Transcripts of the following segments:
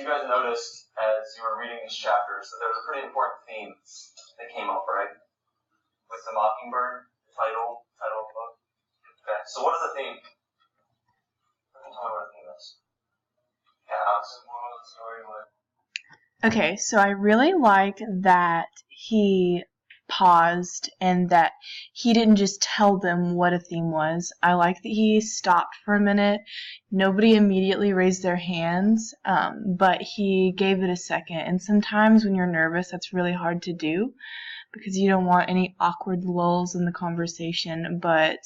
you guys noticed as you were reading these chapters that there was a pretty important theme that came up, right? With the Mockingbird title of the book. Okay, so what is the theme? Tell me what the theme is. Yeah, Alex. Moral of the story. Okay, so I really like that he paused and that he didn't just tell them what a theme was. I like that he stopped for a minute. Nobody immediately raised their hands, but he gave it a second. And sometimes when you're nervous, that's really hard to do because you don't want any awkward lulls in the conversation. But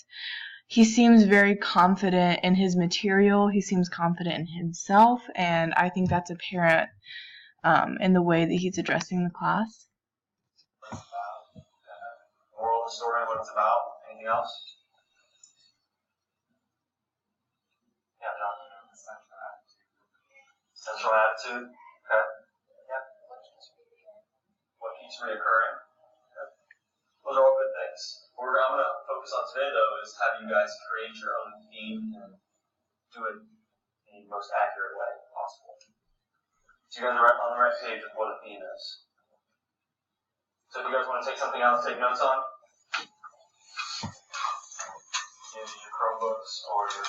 he seems very confident in his material. He seems confident in himself, and I think that's apparent in the way that he's addressing the class. Moral of the story, what it's about. Anything else? Yeah, John. Central attitude. Okay. Yeah. What keeps reoccurring. Okay. Those are all good things. What I'm going to focus on today, though, is have you guys create your own theme and do it in the most accurate way possible. So you guys are on the right page with what a theme is. So if you guys want to take something else, take notes on. Use your Chromebooks or your...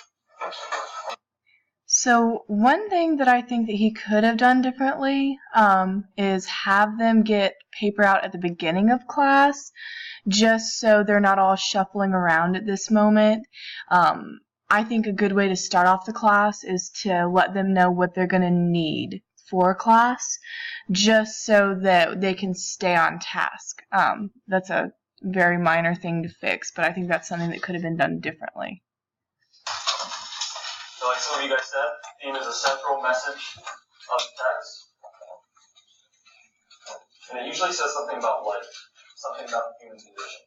So one thing that I think that he could have done differently is have them get paper out at the beginning of class, just so they're not all shuffling around at this moment. I think a good way to start off the class is to let them know what they're going to need for class, just so that they can stay on task. That's a very minor thing to fix, but I think that's something that could have been done differently. So like some of you guys said, theme is a central message of the text. And it usually says something about life, something about the human condition.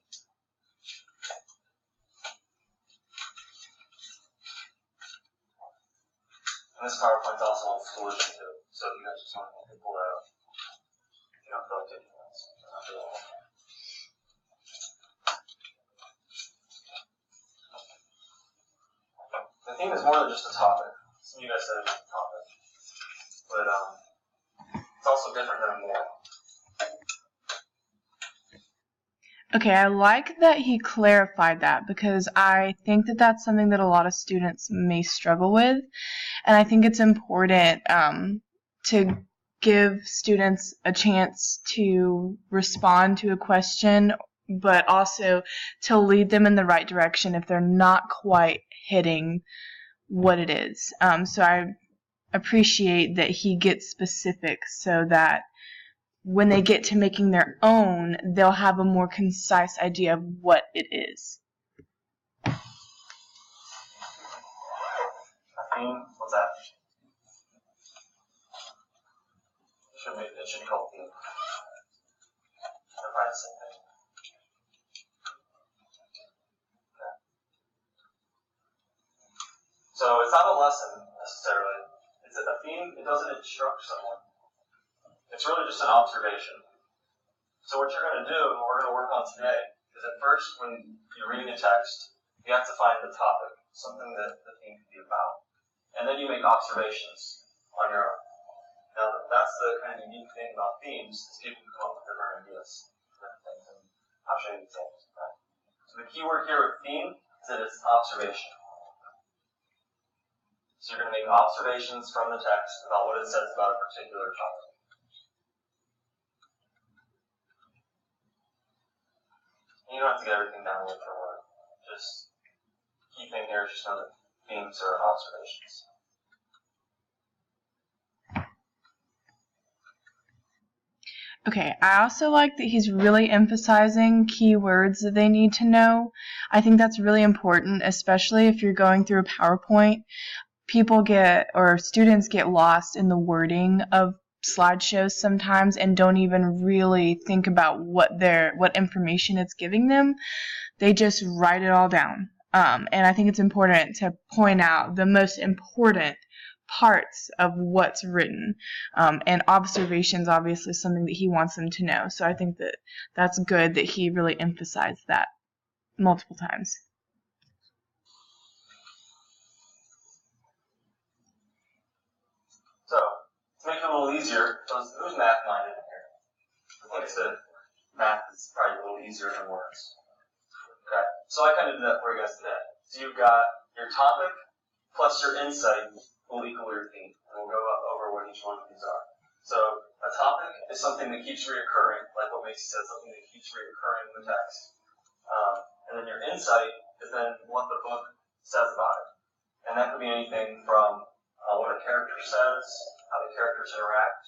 And this PowerPoint's also on Collision too, so if you guys just want to pull that up, you don't feel like taking notes. The theme is more than just a topic. Some of you guys said it's a topic, but it's also different than a moral. Okay, I like that he clarified that because I think that that's something that a lot of students may struggle with, and I think it's important to give students a chance to respond to a question, but also to lead them in the right direction if they're not quite hitting what it is. So I appreciate that he gets specific so that when they get to making their own, they'll have a more concise idea of what it is. What's that? It should be called theme. They're probably the same thing. Okay. So it's not a lesson necessarily. It's a theme. It doesn't instruct someone. It's really just an observation. So what you're going to do, and what we're going to work on today, is at first, when you're reading a text, you have to find the topic, something that the theme can be about. And then you make observations on your own. Now, that's the kind of unique thing about themes, is people can come up with different ideas, different things, and I'll show you examples of that. So the key word here with theme is that it's observation. So you're going to make observations from the text about what it says about a particular topic. You don't have to get everything down word for word. Just key thing here is just know that themes are observations. Okay, I also like that he's really emphasizing key words that they need to know. I think that's really important, especially if you're going through a PowerPoint. Students get lost in the wording of slideshows sometimes and don't even really think about what information it's giving them. They just write it all down. And I think it's important to point out the most important parts of what's written. And observations, obviously, is something that he wants them to know. So I think that that's good that he really emphasized that multiple times. So, To make it a little easier, who's math-minded in here? Like I said, math is probably a little easier than words. Okay, so I kind of did that for you guys today. So you've got your topic plus your insight will equal your theme. And we'll go over what each one of these are. So a topic is something that keeps reoccurring, like what Macy said, something that keeps reoccurring in the text. And then your insight is then what the book says about it. And that could be anything from what a character says, how the characters interact.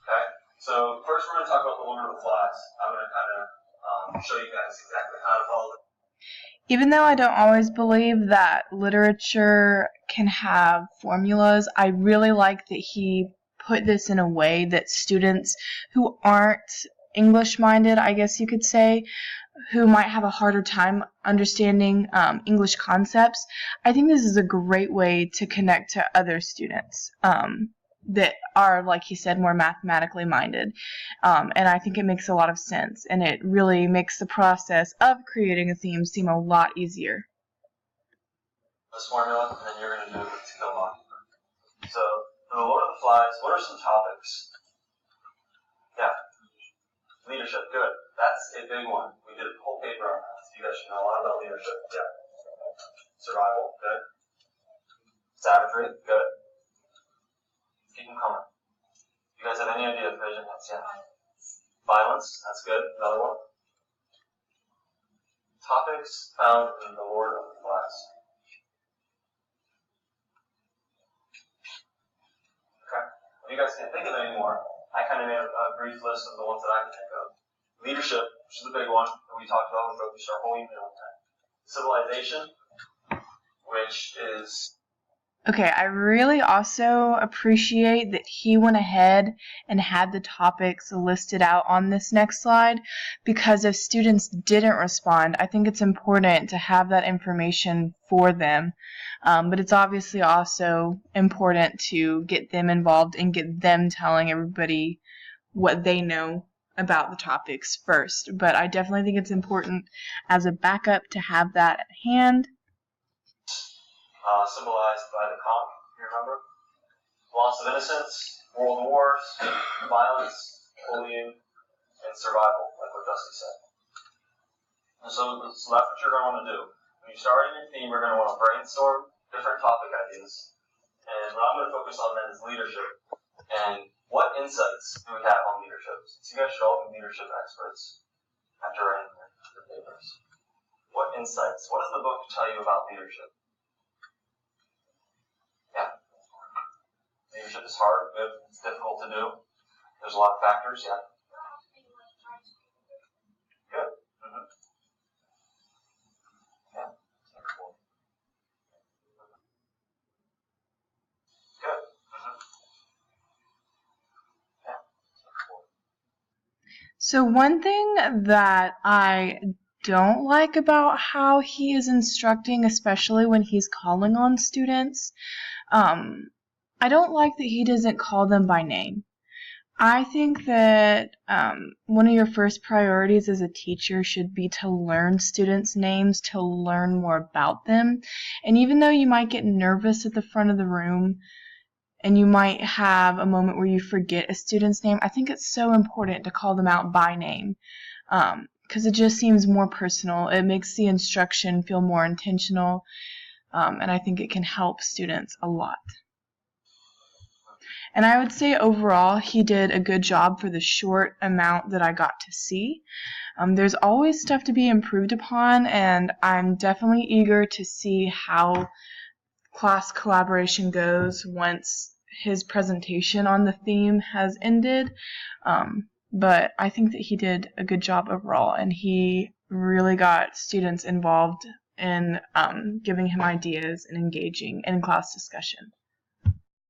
Okay? So first we're going to talk about the Lord of the Flies. I'm going to kind of show you guys exactly how to follow it. Even though I don't always believe that literature can have formulas, I really like that he put this in a way that students who aren't English-minded, I guess you could say, who might have a harder time understanding English concepts, I think this is a great way to connect to other students that are, like he said, more mathematically minded. And I think it makes a lot of sense, and it really makes the process of creating a theme seem a lot easier. This formula, and then you're going to do it to Kill a Mockingbird. So, for the Lord of the Flies, what are some topics? Yeah. Leadership, good. That's a big one. We did a whole paper on that, so you guys should know a lot about leadership. Yeah. Survival, good. Savagery, good. Keep them coming. You guys have any idea of vision? That's yeah. Violence, that's good. Another one. Topics found in the Lord of the Flies. Okay. If you guys can't think of any more, I kind of made a brief list of the ones that I can think of. Leadership, which is the big one that we talked about. We focused our whole email on that. Civilization, which is... Okay, I really also appreciate that he went ahead and had the topics listed out on this next slide, because if students didn't respond, I think it's important to have that information for them. But it's obviously also important to get them involved and get them telling everybody what they know about the topics first. But I definitely think it's important as a backup to have that at hand. Symbolized by the conch, you remember? Loss of innocence, world wars, violence, bullying, and survival, like what Dusty said. And so that's what you're going to want to do. When you start in your theme, you're going to want to brainstorm different topic ideas. And what I'm going to focus on then is leadership. And what insights do we have on leadership? So you guys should all be leadership experts after writing your papers. What insights? What does the book tell you about leadership? Yeah. Leadership is hard, good, it's difficult to do. There's a lot of factors, yeah. Good. Mm-hmm. Yeah. Good. Mm-hmm. Yeah. So one thing that I don't like about how he is instructing, especially when he's calling on students, I don't like that he doesn't call them by name. I think that one of your first priorities as a teacher should be to learn students' names, to learn more about them. And even though you might get nervous at the front of the room and you might have a moment where you forget a student's name, I think it's so important to call them out by name, because it just seems more personal. It makes the instruction feel more intentional, and I think it can help students a lot. And I would say overall he did a good job for the short amount that I got to see. There's always stuff to be improved upon, and I'm definitely eager to see how class collaboration goes once his presentation on the theme has ended. But I think that he did a good job overall, and he really got students involved in giving him ideas and engaging in class discussion.